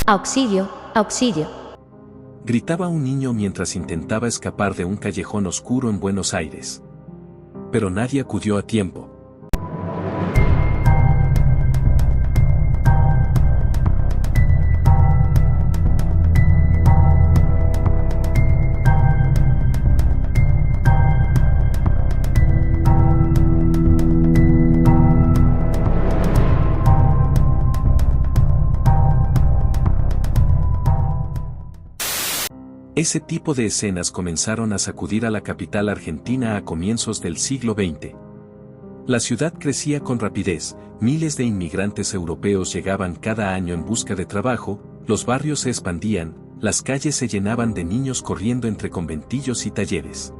Auxilio, auxilio. Gritaba un niño mientras intentaba escapar de un callejón oscuro en Buenos Aires. Pero nadie acudió a tiempo. Ese tipo de escenas comenzaron a sacudir a la capital argentina a comienzos del siglo XX. La ciudad crecía con rapidez, miles de inmigrantes europeos llegaban cada año en busca de trabajo, los barrios se expandían, las calles se llenaban de niños corriendo entre conventillos y talleres.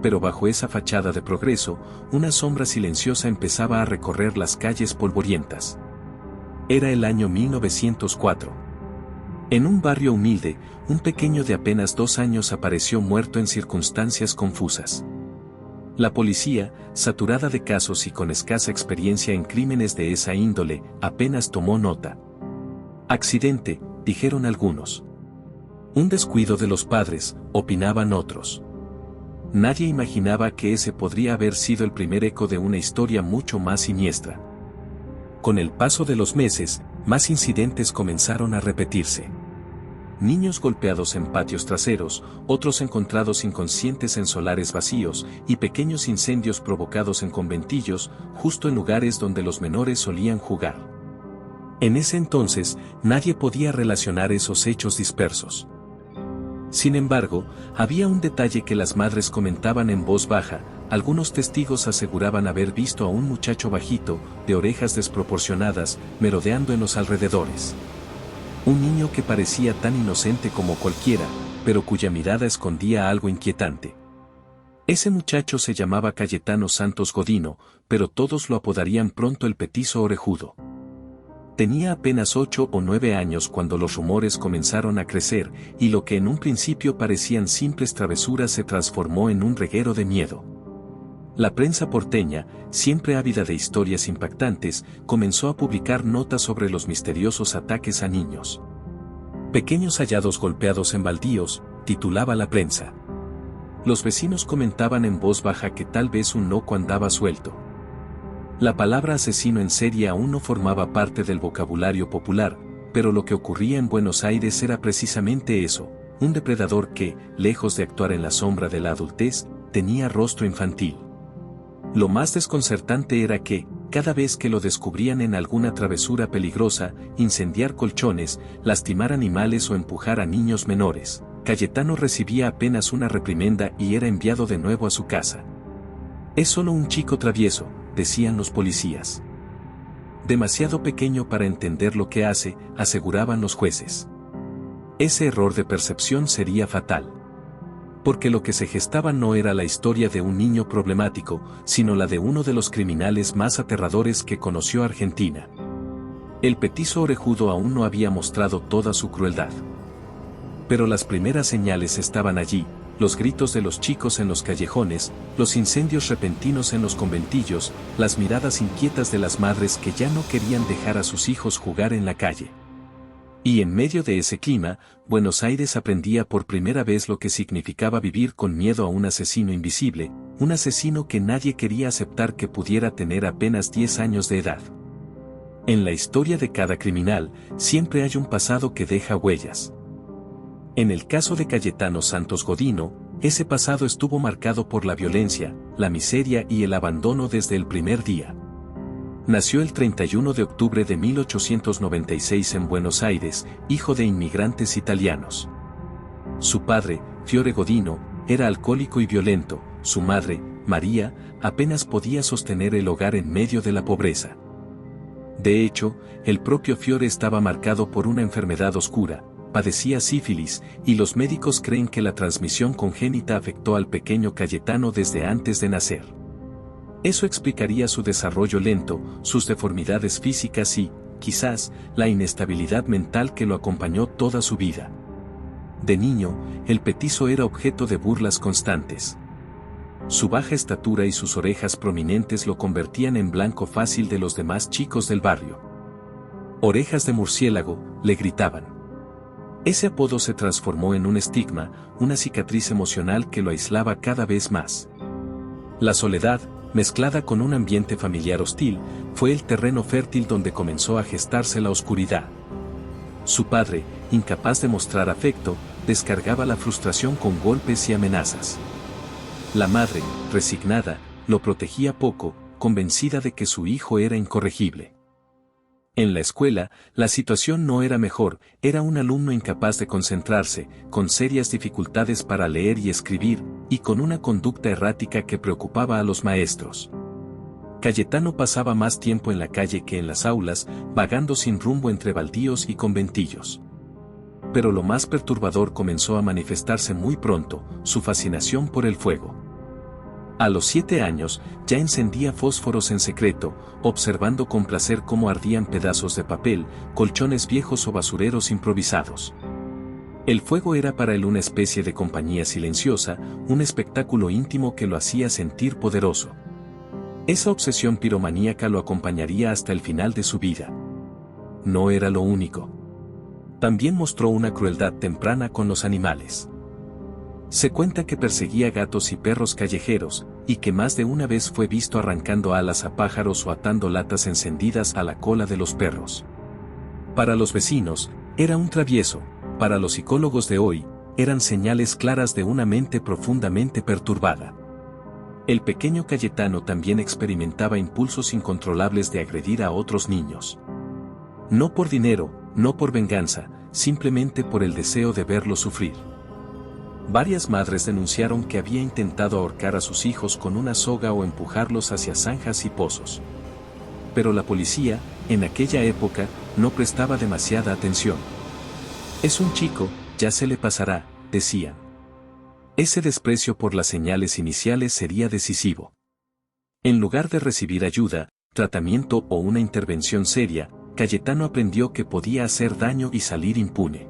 Pero bajo esa fachada de progreso, una sombra silenciosa empezaba a recorrer las calles polvorientas. Era el año 1904. En un barrio humilde, un pequeño de apenas 2 años apareció muerto en circunstancias confusas. La policía, saturada de casos y con escasa experiencia en crímenes de esa índole, apenas tomó nota. Accidente, dijeron algunos. Un descuido de los padres, opinaban otros. Nadie imaginaba que ese podría haber sido el primer eco de una historia mucho más siniestra. Con el paso de los meses, más incidentes comenzaron a repetirse. Niños golpeados en patios traseros, otros encontrados inconscientes en solares vacíos, y pequeños incendios provocados en conventillos, justo en lugares donde los menores solían jugar. En ese entonces, nadie podía relacionar esos hechos dispersos. Sin embargo, había un detalle que las madres comentaban en voz baja. Algunos testigos aseguraban haber visto a un muchacho bajito, de orejas desproporcionadas, merodeando en los alrededores. Un niño que parecía tan inocente como cualquiera, pero cuya mirada escondía algo inquietante. Ese muchacho se llamaba Cayetano Santos Godino, pero todos lo apodarían pronto el Petizo Orejudo. Tenía apenas 8 o 9 años cuando los rumores comenzaron a crecer, y lo que en un principio parecían simples travesuras se transformó en un reguero de miedo. La prensa porteña, siempre ávida de historias impactantes, comenzó a publicar notas sobre los misteriosos ataques a niños. Pequeños hallados golpeados en baldíos, titulaba la prensa. Los vecinos comentaban en voz baja que tal vez un loco andaba suelto. La palabra asesino en serie aún no formaba parte del vocabulario popular, pero lo que ocurría en Buenos Aires era precisamente eso, un depredador que, lejos de actuar en la sombra de la adultez, tenía rostro infantil. Lo más desconcertante era que, cada vez que lo descubrían en alguna travesura peligrosa, incendiar colchones, lastimar animales o empujar a niños menores, Cayetano recibía apenas una reprimenda y era enviado de nuevo a su casa. Es solo un chico travieso, decían los policías. Demasiado pequeño para entender lo que hace, aseguraban los jueces. Ese error de percepción sería fatal. Porque lo que se gestaba no era la historia de un niño problemático, sino la de uno de los criminales más aterradores que conoció Argentina. El Petizo Orejudo aún no había mostrado toda su crueldad. Pero las primeras señales estaban allí, los gritos de los chicos en los callejones, los incendios repentinos en los conventillos, las miradas inquietas de las madres que ya no querían dejar a sus hijos jugar en la calle. Y en medio de ese clima, Buenos Aires aprendía por primera vez lo que significaba vivir con miedo a un asesino invisible, un asesino que nadie quería aceptar que pudiera tener apenas 10 años de edad. En la historia de cada criminal, siempre hay un pasado que deja huellas. En el caso de Cayetano Santos Godino, ese pasado estuvo marcado por la violencia, la miseria y el abandono desde el primer día. Nació el 31 de octubre de 1896 en Buenos Aires, hijo de inmigrantes italianos. Su padre, Fiore Godino, era alcohólico y violento, su madre, María, apenas podía sostener el hogar en medio de la pobreza. De hecho, el propio Fiore estaba marcado por una enfermedad oscura, padecía sífilis, y los médicos creen que la transmisión congénita afectó al pequeño Cayetano desde antes de nacer. Eso explicaría su desarrollo lento, sus deformidades físicas y, quizás, la inestabilidad mental que lo acompañó toda su vida. De niño, el petizo era objeto de burlas constantes. Su baja estatura y sus orejas prominentes lo convertían en blanco fácil de los demás chicos del barrio. Orejas de murciélago, le gritaban. Ese apodo se transformó en un estigma, una cicatriz emocional que lo aislaba cada vez más. La soledad, mezclada con un ambiente familiar hostil, fue el terreno fértil donde comenzó a gestarse la oscuridad. Su padre, incapaz de mostrar afecto, descargaba la frustración con golpes y amenazas. La madre, resignada, lo protegía poco, convencida de que su hijo era incorregible. En la escuela, la situación no era mejor, era un alumno incapaz de concentrarse, con serias dificultades para leer y escribir, y con una conducta errática que preocupaba a los maestros. Cayetano pasaba más tiempo en la calle que en las aulas, vagando sin rumbo entre baldíos y conventillos. Pero lo más perturbador comenzó a manifestarse muy pronto, su fascinación por el fuego. A los 7 años, ya encendía fósforos en secreto, observando con placer cómo ardían pedazos de papel, colchones viejos o basureros improvisados. El fuego era para él una especie de compañía silenciosa, un espectáculo íntimo que lo hacía sentir poderoso. Esa obsesión piromaníaca lo acompañaría hasta el final de su vida. No era lo único. También mostró una crueldad temprana con los animales. Se cuenta que perseguía gatos y perros callejeros, y que más de una vez fue visto arrancando alas a pájaros o atando latas encendidas a la cola de los perros. Para los vecinos, era un travieso, para los psicólogos de hoy, eran señales claras de una mente profundamente perturbada. El pequeño Cayetano también experimentaba impulsos incontrolables de agredir a otros niños. No por dinero, no por venganza, simplemente por el deseo de verlos sufrir. Varias madres denunciaron que había intentado ahorcar a sus hijos con una soga o empujarlos hacia zanjas y pozos. Pero la policía, en aquella época, no prestaba demasiada atención. Es un chico, ya se le pasará, decían. Ese desprecio por las señales iniciales sería decisivo. En lugar de recibir ayuda, tratamiento o una intervención seria, Cayetano aprendió que podía hacer daño y salir impune.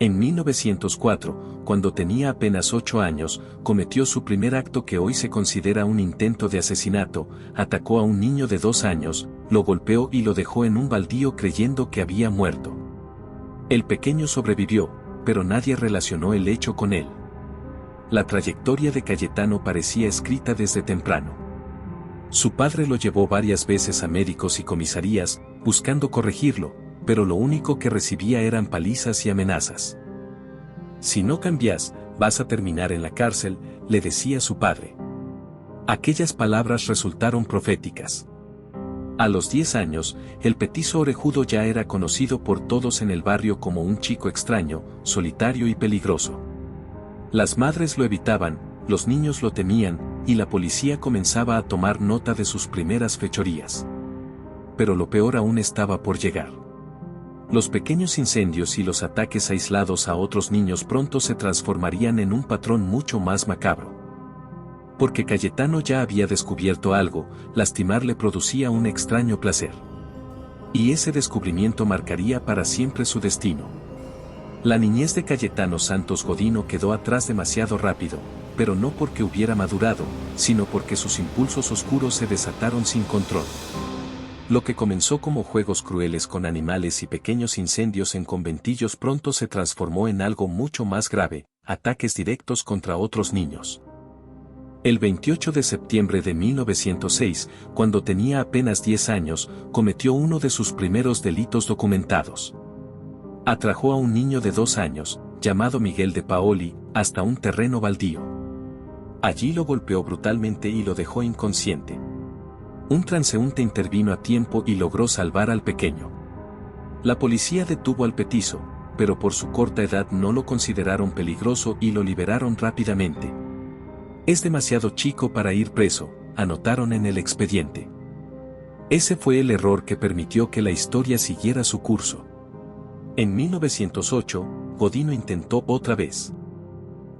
En 1904, cuando tenía apenas 8 años, cometió su primer acto que hoy se considera un intento de asesinato, atacó a un niño de 2 años, lo golpeó y lo dejó en un baldío creyendo que había muerto. El pequeño sobrevivió, pero nadie relacionó el hecho con él. La trayectoria de Cayetano parecía escrita desde temprano. Su padre lo llevó varias veces a médicos y comisarías, buscando corregirlo, pero lo único que recibía eran palizas y amenazas. Si no cambias, vas a terminar en la cárcel, le decía su padre. Aquellas palabras resultaron proféticas. A los 10 años, el petizo orejudo ya era conocido por todos en el barrio como un chico extraño, solitario y peligroso. Las madres lo evitaban, los niños lo temían, y la policía comenzaba a tomar nota de sus primeras fechorías. Pero lo peor aún estaba por llegar. Los pequeños incendios y los ataques aislados a otros niños pronto se transformarían en un patrón mucho más macabro. Porque Cayetano ya había descubierto algo, lastimar le producía un extraño placer. Y ese descubrimiento marcaría para siempre su destino. La niñez de Cayetano Santos Godino quedó atrás demasiado rápido, pero no porque hubiera madurado, sino porque sus impulsos oscuros se desataron sin control. Lo que comenzó como juegos crueles con animales y pequeños incendios en conventillos pronto se transformó en algo mucho más grave, ataques directos contra otros niños. El 28 de septiembre de 1906, cuando tenía apenas 10 años, cometió uno de sus primeros delitos documentados. Atrajo a un niño de 2 años, llamado Miguel de Paoli, hasta un terreno baldío. Allí lo golpeó brutalmente y lo dejó inconsciente. Un transeúnte intervino a tiempo y logró salvar al pequeño. La policía detuvo al petizo, pero por su corta edad no lo consideraron peligroso y lo liberaron rápidamente. Es demasiado chico para ir preso, anotaron en el expediente. Ese fue el error que permitió que la historia siguiera su curso. En 1908, Godino intentó otra vez.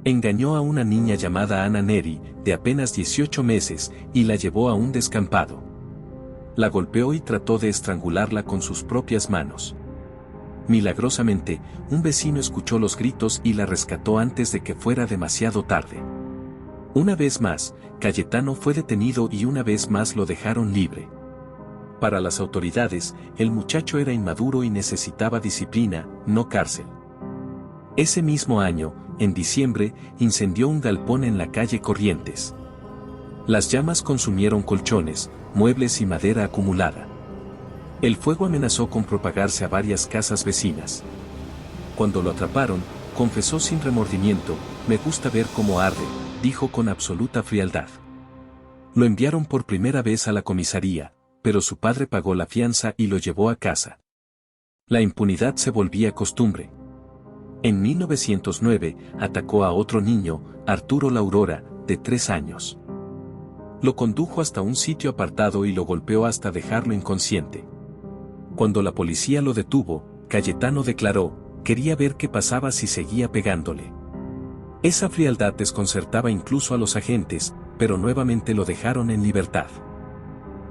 Engañó a una niña llamada Ana Neri, de apenas 18 meses, y la llevó a un descampado. La golpeó y trató de estrangularla con sus propias manos. Milagrosamente, un vecino escuchó los gritos y la rescató antes de que fuera demasiado tarde. Una vez más, Cayetano fue detenido y una vez más lo dejaron libre. Para las autoridades, el muchacho era inmaduro y necesitaba disciplina, no cárcel. Ese mismo año, en diciembre, incendió un galpón en la calle Corrientes. Las llamas consumieron colchones, muebles y madera acumulada. El fuego amenazó con propagarse a varias casas vecinas. Cuando lo atraparon, confesó sin remordimiento: «Me gusta ver cómo arde», dijo con absoluta frialdad. Lo enviaron por primera vez a la comisaría, pero su padre pagó la fianza y lo llevó a casa. La impunidad se volvía costumbre. En 1909, atacó a otro niño, Arturo Laurora, de 3 años. Lo condujo hasta un sitio apartado y lo golpeó hasta dejarlo inconsciente. Cuando la policía lo detuvo, Cayetano declaró: «Quería ver qué pasaba si seguía pegándole». Esa frialdad desconcertaba incluso a los agentes, pero nuevamente lo dejaron en libertad.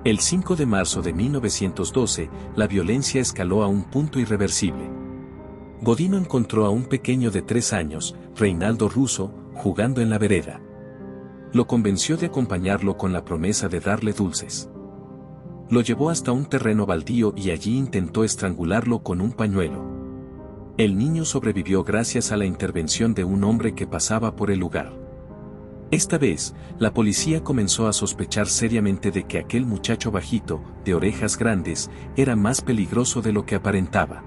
El 5 de marzo de 1912, la violencia escaló a un punto irreversible. Godino encontró a un pequeño de 3 años, Reinaldo Russo, jugando en la vereda. Lo convenció de acompañarlo con la promesa de darle dulces. Lo llevó hasta un terreno baldío y allí intentó estrangularlo con un pañuelo. El niño sobrevivió gracias a la intervención de un hombre que pasaba por el lugar. Esta vez, la policía comenzó a sospechar seriamente de que aquel muchacho bajito, de orejas grandes, era más peligroso de lo que aparentaba.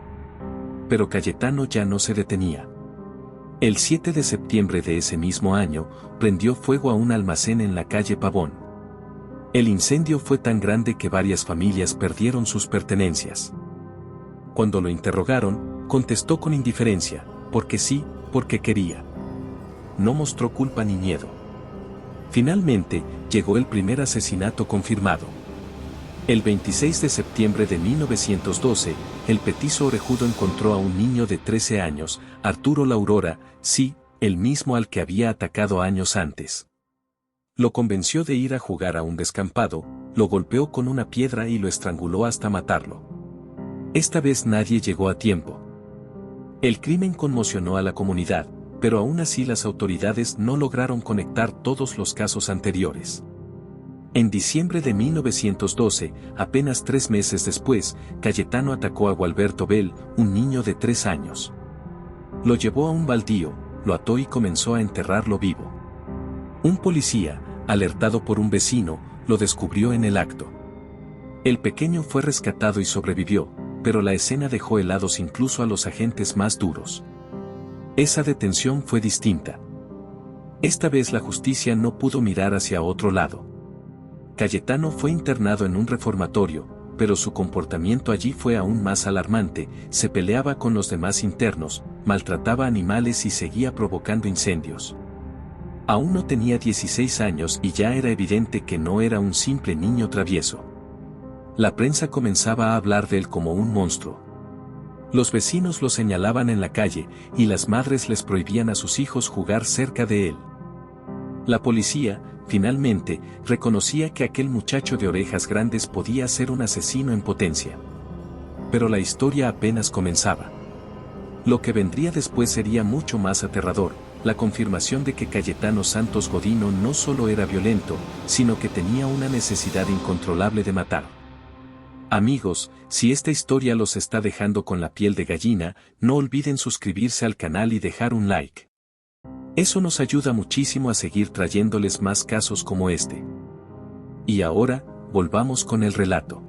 Pero Cayetano ya no se detenía. El 7 de septiembre de ese mismo año, prendió fuego a un almacén en la calle Pavón. El incendio fue tan grande que varias familias perdieron sus pertenencias. Cuando lo interrogaron, contestó con indiferencia: «Porque sí, porque quería». No mostró culpa ni miedo. Finalmente, llegó el primer asesinato confirmado. El 26 de septiembre de 1912, el petizo orejudo encontró a un niño de 13 años, Arturo Laurora, sí, el mismo al que había atacado años antes. Lo convenció de ir a jugar a un descampado, lo golpeó con una piedra y lo estranguló hasta matarlo. Esta vez nadie llegó a tiempo. El crimen conmocionó a la comunidad, pero aún así las autoridades no lograron conectar todos los casos anteriores. En diciembre de 1912, apenas 3 meses después, Cayetano atacó a Gualberto Bell, un niño de 3 años. Lo llevó a un baldío, lo ató y comenzó a enterrarlo vivo. Un policía, alertado por un vecino, lo descubrió en el acto. El pequeño fue rescatado y sobrevivió, pero la escena dejó helados incluso a los agentes más duros. Esa detención fue distinta. Esta vez la justicia no pudo mirar hacia otro lado. Cayetano fue internado en un reformatorio, pero su comportamiento allí fue aún más alarmante: se peleaba con los demás internos, maltrataba animales y seguía provocando incendios. Aún no tenía 16 años y ya era evidente que no era un simple niño travieso. La prensa comenzaba a hablar de él como un monstruo. Los vecinos lo señalaban en la calle, y las madres les prohibían a sus hijos jugar cerca de él. La policía, finalmente, reconocía que aquel muchacho de orejas grandes podía ser un asesino en potencia. Pero la historia apenas comenzaba. Lo que vendría después sería mucho más aterrador: la confirmación de que Cayetano Santos Godino no solo era violento, sino que tenía una necesidad incontrolable de matar. Amigos, si esta historia los está dejando con la piel de gallina, no olviden suscribirse al canal y dejar un like. Eso nos ayuda muchísimo a seguir trayéndoles más casos como este. Y ahora, volvamos con el relato.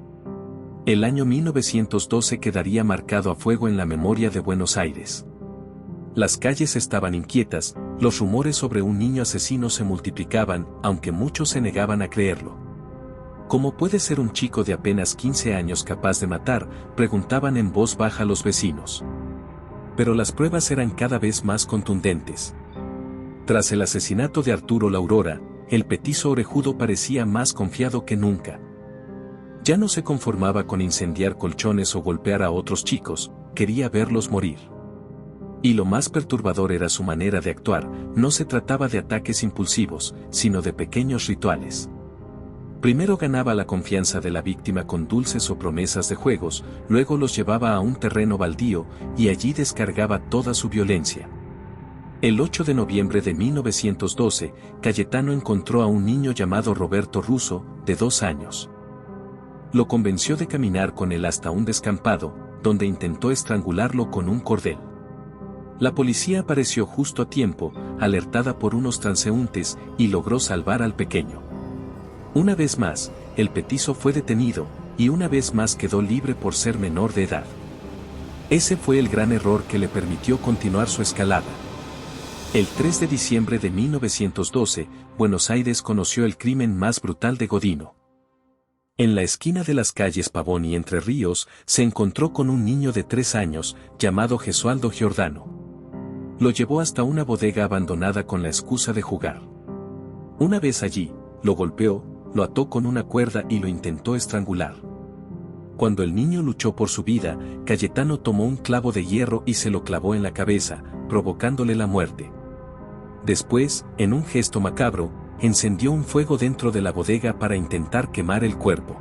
El año 1912 quedaría marcado a fuego en la memoria de Buenos Aires. Las calles estaban inquietas, los rumores sobre un niño asesino se multiplicaban, aunque muchos se negaban a creerlo. ¿Cómo puede ser un chico de apenas 15 años capaz de matar?, preguntaban en voz baja los vecinos. Pero las pruebas eran cada vez más contundentes. Tras el asesinato de Arturo Laurora, el petizo orejudo parecía más confiado que nunca. Ya no se conformaba con incendiar colchones o golpear a otros chicos, quería verlos morir. Y lo más perturbador era su manera de actuar: no se trataba de ataques impulsivos, sino de pequeños rituales. Primero ganaba la confianza de la víctima con dulces o promesas de juegos, luego los llevaba a un terreno baldío, y allí descargaba toda su violencia. El 8 de noviembre de 1912, Cayetano encontró a un niño llamado Roberto Russo, de 2 años. Lo convenció de caminar con él hasta un descampado, donde intentó estrangularlo con un cordel. La policía apareció justo a tiempo, alertada por unos transeúntes, y logró salvar al pequeño. Una vez más, el petizo fue detenido, y una vez más quedó libre por ser menor de edad. Ese fue el gran error que le permitió continuar su escalada. El 3 de diciembre de 1912, Buenos Aires conoció el crimen más brutal de Godino. En la esquina de las calles Pavón y Entre Ríos, se encontró con un niño de 3 años, llamado Gesualdo Giordano. Lo llevó hasta una bodega abandonada con la excusa de jugar. Una vez allí, lo golpeó, lo ató con una cuerda y lo intentó estrangular. Cuando el niño luchó por su vida, Cayetano tomó un clavo de hierro y se lo clavó en la cabeza, provocándole la muerte. Después, en un gesto macabro, encendió un fuego dentro de la bodega para intentar quemar el cuerpo.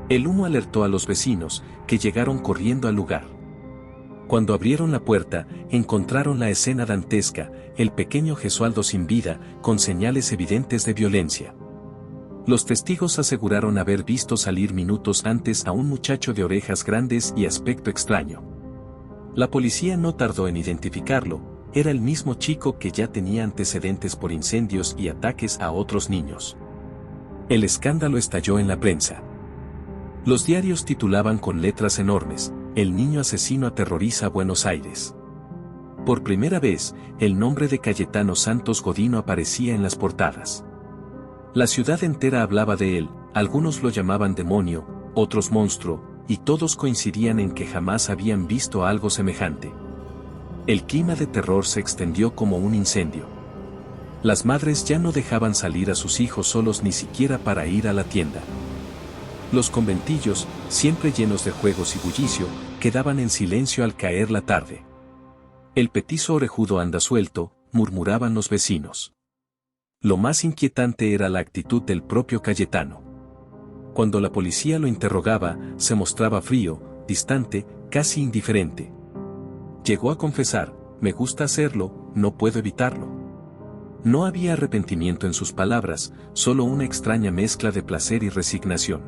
El humo alertó a los vecinos, que llegaron corriendo al lugar. Cuando abrieron la puerta, encontraron la escena dantesca, el pequeño Gesualdo sin vida, con señales evidentes de violencia. Los testigos aseguraron haber visto salir minutos antes a un muchacho de orejas grandes y aspecto extraño. La policía no tardó en identificarlo, era el mismo chico que ya tenía antecedentes por incendios y ataques a otros niños. El escándalo estalló en la prensa. Los diarios titulaban con letras enormes: "El niño asesino aterroriza a Buenos Aires". Por primera vez, el nombre de Cayetano Santos Godino aparecía en las portadas. La ciudad entera hablaba de él, algunos lo llamaban demonio, otros monstruo, y todos coincidían en que jamás habían visto algo semejante. El clima de terror se extendió como un incendio. Las madres ya no dejaban salir a sus hijos solos ni siquiera para ir a la tienda. Los conventillos, siempre llenos de juegos y bullicio, quedaban en silencio al caer la tarde. "El petizo orejudo anda suelto", murmuraban los vecinos. Lo más inquietante era la actitud del propio Cayetano. Cuando la policía lo interrogaba, se mostraba frío, distante, casi indiferente. Llegó a confesar: "Me gusta hacerlo, no puedo evitarlo". No había arrepentimiento en sus palabras, solo una extraña mezcla de placer y resignación.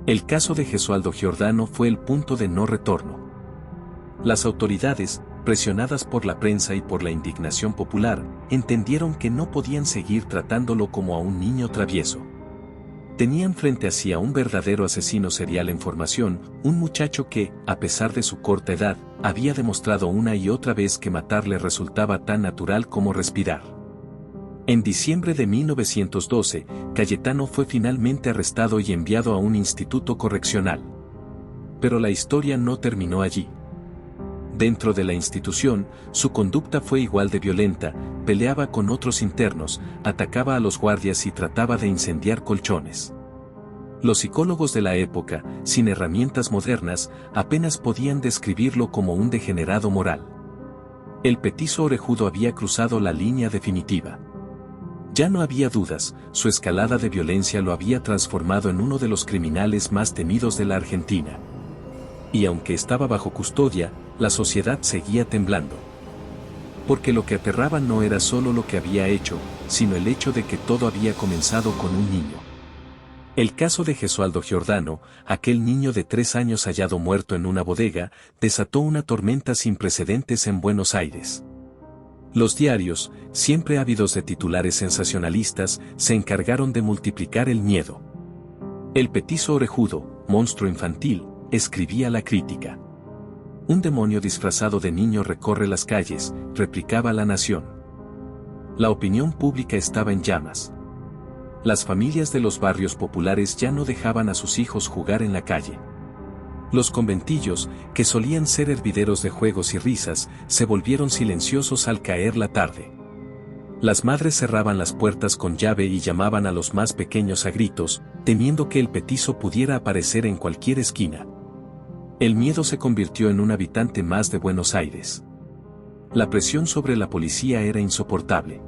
El caso de Gesualdo Giordano fue el punto de no retorno. Las autoridades, presionadas por la prensa y por la indignación popular, entendieron que no podían seguir tratándolo como a un niño travieso. Tenían frente a sí a un verdadero asesino serial en formación, un muchacho que, a pesar de su corta edad, había demostrado una y otra vez que matarle resultaba tan natural como respirar. En diciembre de 1912, Cayetano fue finalmente arrestado y enviado a un instituto correccional. Pero la historia no terminó allí. Dentro de la institución, su conducta fue igual de violenta, peleaba con otros internos, atacaba a los guardias y trataba de incendiar colchones. Los psicólogos de la época, sin herramientas modernas, apenas podían describirlo como un degenerado moral. El petizo orejudo había cruzado la línea definitiva. Ya no había dudas, su escalada de violencia lo había transformado en uno de los criminales más temidos de la Argentina. Y aunque estaba bajo custodia, la sociedad seguía temblando. Porque lo que aterraba no era solo lo que había hecho, sino el hecho de que todo había comenzado con un niño. El caso de Gesualdo Giordano, aquel niño de 3 años hallado muerto en una bodega, desató una tormenta sin precedentes en Buenos Aires. Los diarios, siempre ávidos de titulares sensacionalistas, se encargaron de multiplicar el miedo. "El petizo orejudo, monstruo infantil", escribía la crítica. "Un demonio disfrazado de niño recorre las calles", replicaba La Nación. La opinión pública estaba en llamas. Las familias de los barrios populares ya no dejaban a sus hijos jugar en la calle. Los conventillos, que solían ser hervideros de juegos y risas, se volvieron silenciosos al caer la tarde. Las madres cerraban las puertas con llave y llamaban a los más pequeños a gritos, temiendo que el petizo pudiera aparecer en cualquier esquina. El miedo se convirtió en un habitante más de Buenos Aires. La presión sobre la policía era insoportable.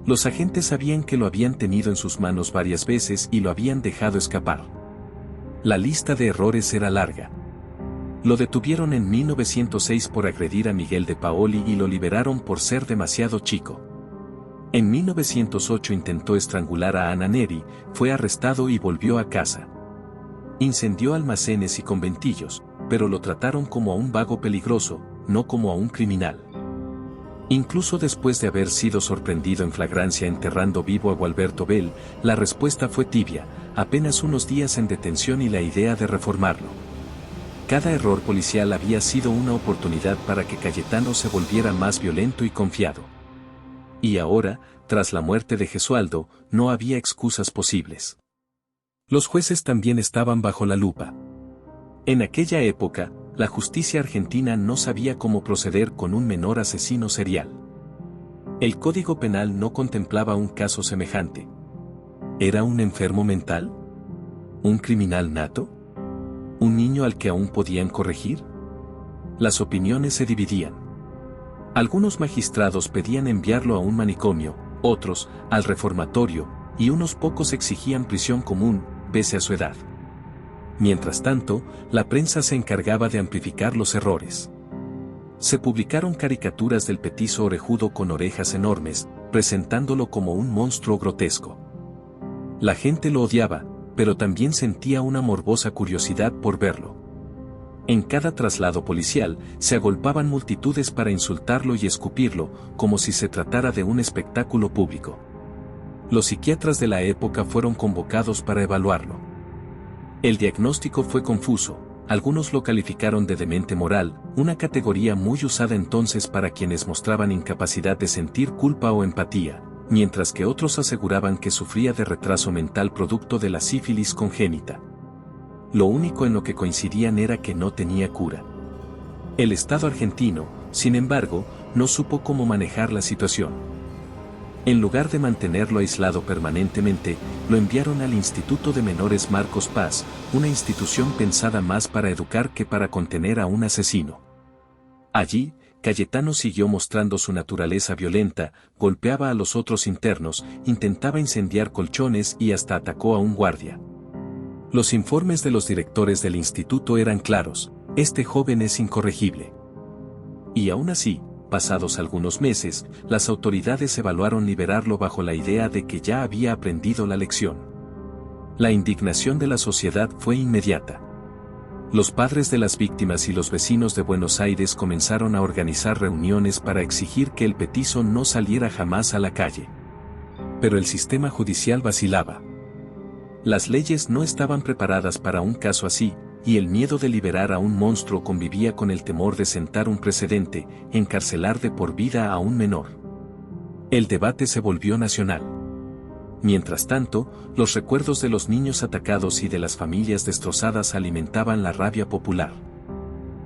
Los agentes sabían que lo habían tenido en sus manos varias veces y lo habían dejado escapar. La lista de errores era larga. Lo detuvieron en 1906 por agredir a Miguel de Paoli y lo liberaron por ser demasiado chico. En 1908 intentó estrangular a Ana Neri, fue arrestado y volvió a casa. Incendió almacenes y conventillos, pero lo trataron como a un vago peligroso, no como a un criminal. Incluso después de haber sido sorprendido en flagrancia enterrando vivo a Gualberto Bell, la respuesta fue tibia, apenas unos días en detención y la idea de reformarlo. Cada error policial había sido una oportunidad para que Cayetano se volviera más violento y confiado. Y ahora, tras la muerte de Gesualdo, no había excusas posibles. Los jueces también estaban bajo la lupa. En aquella época, la justicia argentina no sabía cómo proceder con un menor asesino serial. El Código Penal no contemplaba un caso semejante. ¿Era un enfermo mental? ¿Un criminal nato? ¿Un niño al que aún podían corregir? Las opiniones se dividían. Algunos magistrados pedían enviarlo a un manicomio, otros, al reformatorio, y unos pocos exigían prisión común, pese a su edad. Mientras tanto, la prensa se encargaba de amplificar los errores. Se publicaron caricaturas del petizo orejudo con orejas enormes, presentándolo como un monstruo grotesco. La gente lo odiaba, pero también sentía una morbosa curiosidad por verlo. En cada traslado policial, se agolpaban multitudes para insultarlo y escupirlo, como si se tratara de un espectáculo público. Los psiquiatras de la época fueron convocados para evaluarlo. El diagnóstico fue confuso, algunos lo calificaron de demente moral, una categoría muy usada entonces para quienes mostraban incapacidad de sentir culpa o empatía, mientras que otros aseguraban que sufría de retraso mental producto de la sífilis congénita. Lo único en lo que coincidían era que no tenía cura. El Estado argentino, sin embargo, no supo cómo manejar la situación. En lugar de mantenerlo aislado permanentemente, lo enviaron al Instituto de Menores Marcos Paz, una institución pensada más para educar que para contener a un asesino. Allí, Cayetano siguió mostrando su naturaleza violenta, golpeaba a los otros internos, intentaba incendiar colchones y hasta atacó a un guardia. Los informes de los directores del instituto eran claros: este joven es incorregible. Y aún así, pasados algunos meses, las autoridades evaluaron liberarlo bajo la idea de que ya había aprendido la lección. La indignación de la sociedad fue inmediata. Los padres de las víctimas y los vecinos de Buenos Aires comenzaron a organizar reuniones para exigir que el petizo no saliera jamás a la calle. Pero el sistema judicial vacilaba. Las leyes no estaban preparadas para un caso así, y el miedo de liberar a un monstruo convivía con el temor de sentar un precedente, encarcelar de por vida a un menor. El debate se volvió nacional. Mientras tanto, los recuerdos de los niños atacados y de las familias destrozadas alimentaban la rabia popular.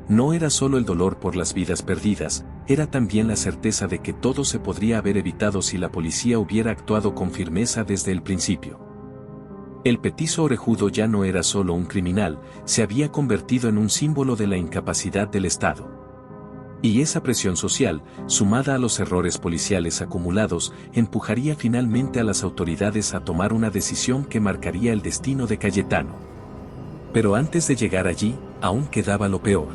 No era solo el dolor por las vidas perdidas, era también la certeza de que todo se podría haber evitado si la policía hubiera actuado con firmeza desde el principio. El petizo orejudo ya no era solo un criminal, se había convertido en un símbolo de la incapacidad del Estado. Y esa presión social, sumada a los errores policiales acumulados, empujaría finalmente a las autoridades a tomar una decisión que marcaría el destino de Cayetano. Pero antes de llegar allí, aún quedaba lo peor.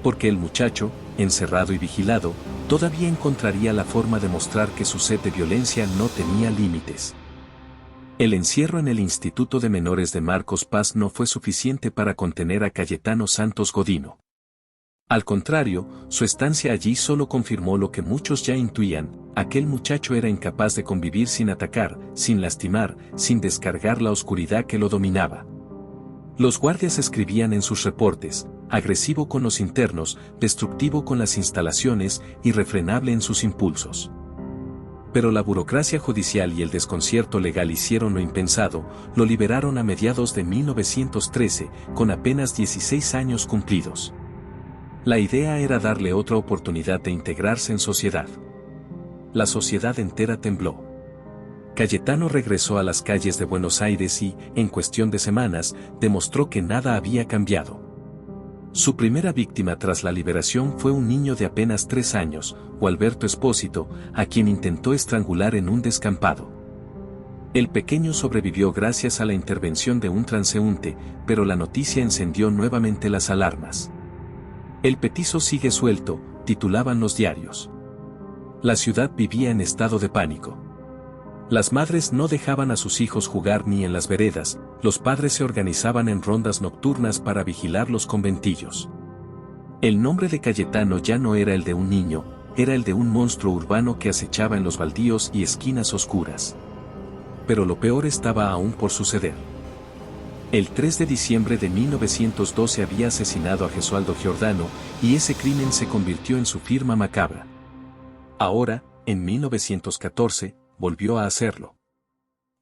Porque el muchacho, encerrado y vigilado, todavía encontraría la forma de mostrar que su sed de violencia no tenía límites. El encierro en el Instituto de Menores de Marcos Paz no fue suficiente para contener a Cayetano Santos Godino. Al contrario, su estancia allí solo confirmó lo que muchos ya intuían: aquel muchacho era incapaz de convivir sin atacar, sin lastimar, sin descargar la oscuridad que lo dominaba. Los guardias escribían en sus reportes: agresivo con los internos, destructivo con las instalaciones, irrefrenable en sus impulsos. Pero la burocracia judicial y el desconcierto legal hicieron lo impensado, lo liberaron a mediados de 1913, con apenas 16 años cumplidos. La idea era darle otra oportunidad de integrarse en sociedad. La sociedad entera tembló. Cayetano regresó a las calles de Buenos Aires y, en cuestión de semanas, demostró que nada había cambiado. Su primera víctima tras la liberación fue un niño de apenas 3 años, Gualberto Espósito, a quien intentó estrangular en un descampado. El pequeño sobrevivió gracias a la intervención de un transeúnte, pero la noticia encendió nuevamente las alarmas. El petizo sigue suelto, titulaban los diarios. La ciudad vivía en estado de pánico. Las madres no dejaban a sus hijos jugar ni en las veredas, los padres se organizaban en rondas nocturnas para vigilar los conventillos. El nombre de Cayetano ya no era el de un niño, era el de un monstruo urbano que acechaba en los baldíos y esquinas oscuras. Pero lo peor estaba aún por suceder. El 3 de diciembre de 1912 había asesinado a Gesualdo Giordano, y ese crimen se convirtió en su firma macabra. Ahora, en 1914, volvió a hacerlo.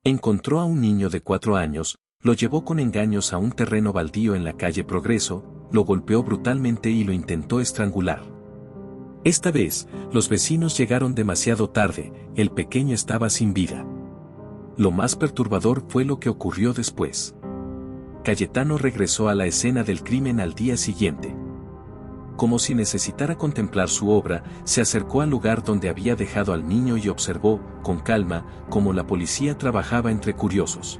Encontró a un niño de 4 años, lo llevó con engaños a un terreno baldío en la calle Progreso, lo golpeó brutalmente y lo intentó estrangular. Esta vez, los vecinos llegaron demasiado tarde, el pequeño estaba sin vida. Lo más perturbador fue lo que ocurrió después. Cayetano regresó a la escena del crimen al día siguiente. Como si necesitara contemplar su obra, se acercó al lugar donde había dejado al niño y observó, con calma, cómo la policía trabajaba entre curiosos.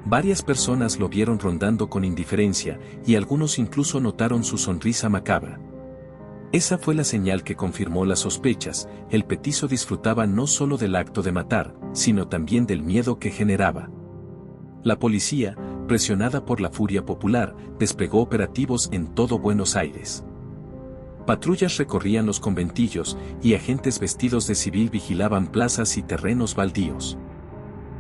Varias personas lo vieron rondando con indiferencia, y algunos incluso notaron su sonrisa macabra. Esa fue la señal que confirmó las sospechas. El petizo disfrutaba no solo del acto de matar, sino también del miedo que generaba. La policía, presionada por la furia popular, desplegó operativos en todo Buenos Aires. Patrullas recorrían los conventillos, y agentes vestidos de civil vigilaban plazas y terrenos baldíos.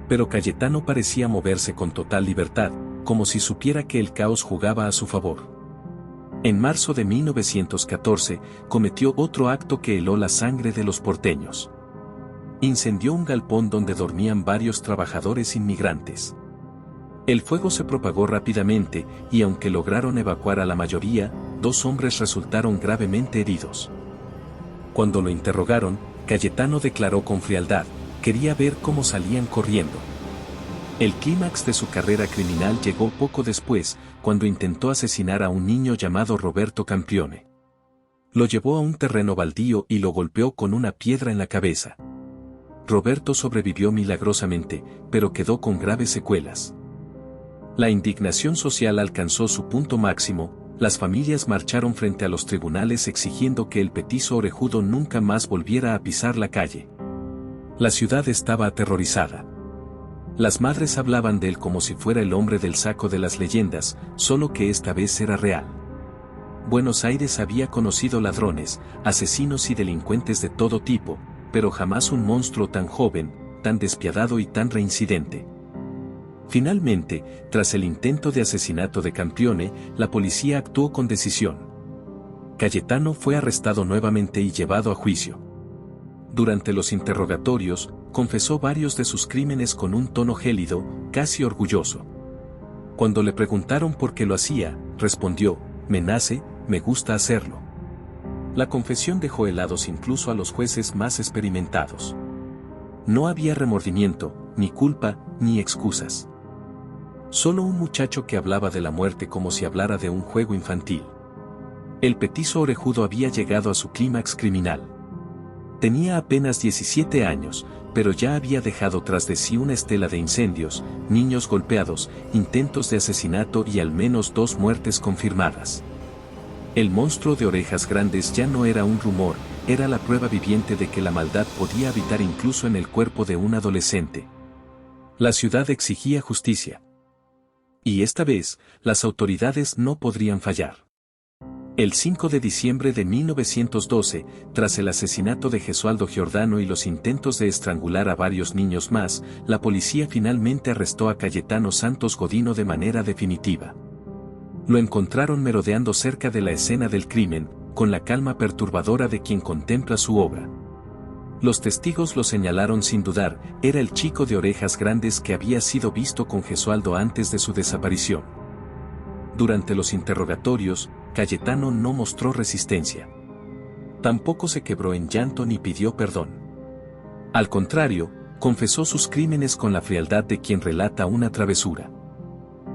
Pero Cayetano parecía moverse con total libertad, como si supiera que el caos jugaba a su favor. En marzo de 1914, cometió otro acto que heló la sangre de los porteños. Incendió un galpón donde dormían varios trabajadores inmigrantes. El fuego se propagó rápidamente, y aunque lograron evacuar a la mayoría, 2 hombres resultaron gravemente heridos. Cuando lo interrogaron, Cayetano declaró con frialdad: quería ver cómo salían corriendo. El clímax de su carrera criminal llegó poco después, cuando intentó asesinar a un niño llamado Roberto Campione. Lo llevó a un terreno baldío y lo golpeó con una piedra en la cabeza. Roberto sobrevivió milagrosamente, pero quedó con graves secuelas. La indignación social alcanzó su punto máximo, las familias marcharon frente a los tribunales exigiendo que el petizo orejudo nunca más volviera a pisar la calle. La ciudad estaba aterrorizada. Las madres hablaban de él como si fuera el hombre del saco de las leyendas, solo que esta vez era real. Buenos Aires había conocido ladrones, asesinos y delincuentes de todo tipo, pero jamás un monstruo tan joven, tan despiadado y tan reincidente. Finalmente, tras el intento de asesinato de Campione, la policía actuó con decisión. Cayetano fue arrestado nuevamente y llevado a juicio. Durante los interrogatorios, confesó varios de sus crímenes con un tono gélido, casi orgulloso. Cuando le preguntaron por qué lo hacía, respondió: me nace, me gusta hacerlo. La confesión dejó helados incluso a los jueces más experimentados. No había remordimiento, ni culpa, ni excusas. Solo un muchacho que hablaba de la muerte como si hablara de un juego infantil. El petizo orejudo había llegado a su clímax criminal. Tenía apenas 17 años, pero ya había dejado tras de sí una estela de incendios, niños golpeados, intentos de asesinato y al menos 2 muertes confirmadas. El monstruo de orejas grandes ya no era un rumor, era la prueba viviente de que la maldad podía habitar incluso en el cuerpo de un adolescente. La ciudad exigía justicia. Y esta vez, las autoridades no podrían fallar. El 5 de diciembre de 1912, tras el asesinato de Gesualdo Giordano y los intentos de estrangular a varios niños más, la policía finalmente arrestó a Cayetano Santos Godino de manera definitiva. Lo encontraron merodeando cerca de la escena del crimen, con la calma perturbadora de quien contempla su obra. Los testigos lo señalaron sin dudar: era el chico de orejas grandes que había sido visto con Gesualdo antes de su desaparición. Durante los interrogatorios, Cayetano no mostró resistencia. Tampoco se quebró en llanto ni pidió perdón. Al contrario, confesó sus crímenes con la frialdad de quien relata una travesura.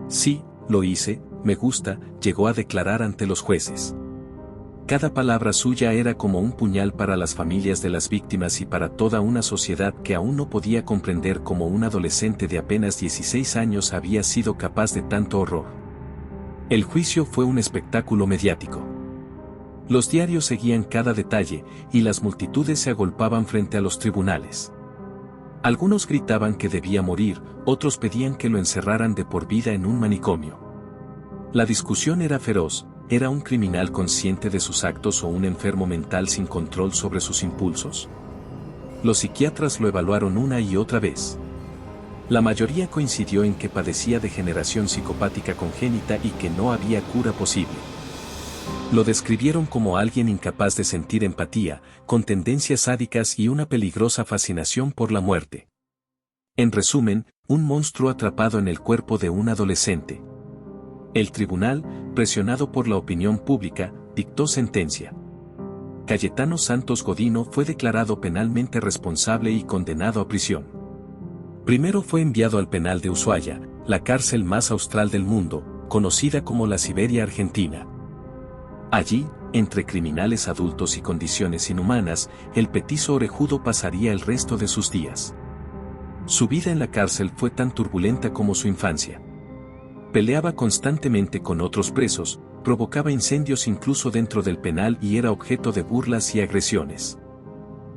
Sí, lo hice, me gusta, llegó a declarar ante los jueces. Cada palabra suya era como un puñal para las familias de las víctimas y para toda una sociedad que aún no podía comprender cómo un adolescente de apenas 16 años había sido capaz de tanto horror. El juicio fue un espectáculo mediático. Los diarios seguían cada detalle, y las multitudes se agolpaban frente a los tribunales. Algunos gritaban que debía morir, otros pedían que lo encerraran de por vida en un manicomio. La discusión era feroz: ¿era un criminal consciente de sus actos o un enfermo mental sin control sobre sus impulsos? Los psiquiatras lo evaluaron una y otra vez. La mayoría coincidió en que padecía degeneración psicopática congénita y que no había cura posible. Lo describieron como alguien incapaz de sentir empatía, con tendencias sádicas y una peligrosa fascinación por la muerte. En resumen, un monstruo atrapado en el cuerpo de un adolescente. El tribunal, presionado por la opinión pública, dictó sentencia. Cayetano Santos Godino fue declarado penalmente responsable y condenado a prisión. Primero fue enviado al penal de Ushuaia, la cárcel más austral del mundo, conocida como la Siberia Argentina. Allí, entre criminales adultos y condiciones inhumanas, el petizo orejudo pasaría el resto de sus días. Su vida en la cárcel fue tan turbulenta como su infancia. Peleaba constantemente con otros presos, provocaba incendios incluso dentro del penal y era objeto de burlas y agresiones.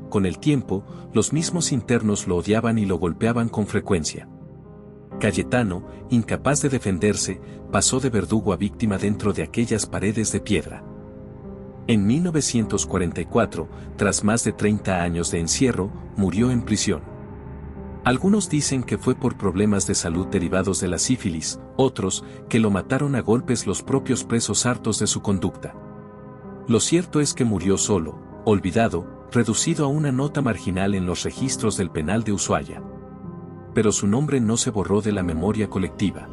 Con el tiempo, los mismos internos lo odiaban y lo golpeaban con frecuencia. Cayetano, incapaz de defenderse, pasó de verdugo a víctima dentro de aquellas paredes de piedra. En 1944, tras más de 30 años de encierro, murió en prisión. Algunos dicen que fue por problemas de salud derivados de la sífilis, otros, que lo mataron a golpes los propios presos hartos de su conducta. Lo cierto es que murió solo, olvidado, reducido a una nota marginal en los registros del penal de Ushuaia. Pero su nombre no se borró de la memoria colectiva.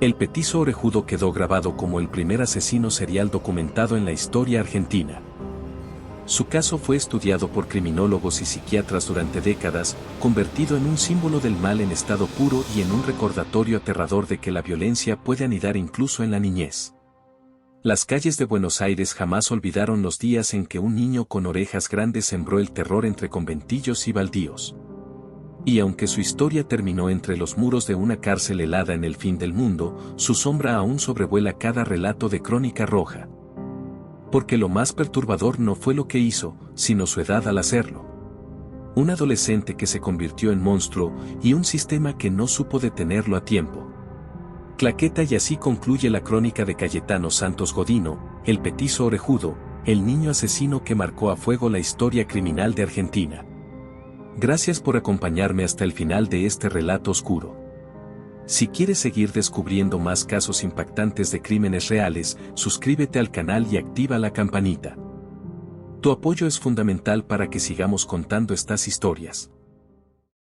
El petizo orejudo quedó grabado como el primer asesino serial documentado en la historia argentina. Su caso fue estudiado por criminólogos y psiquiatras durante décadas, convertido en un símbolo del mal en estado puro y en un recordatorio aterrador de que la violencia puede anidar incluso en la niñez. Las calles de Buenos Aires jamás olvidaron los días en que un niño con orejas grandes sembró el terror entre conventillos y baldíos. Y aunque su historia terminó entre los muros de una cárcel helada en el fin del mundo, su sombra aún sobrevuela cada relato de Crónica Roja. Porque lo más perturbador no fue lo que hizo, sino su edad al hacerlo. Un adolescente que se convirtió en monstruo y un sistema que no supo detenerlo a tiempo. Claqueta. Y así concluye la crónica de Cayetano Santos Godino, el petizo orejudo, el niño asesino que marcó a fuego la historia criminal de Argentina. Gracias por acompañarme hasta el final de este relato oscuro. Si quieres seguir descubriendo más casos impactantes de crímenes reales, suscríbete al canal y activa la campanita. Tu apoyo es fundamental para que sigamos contando estas historias.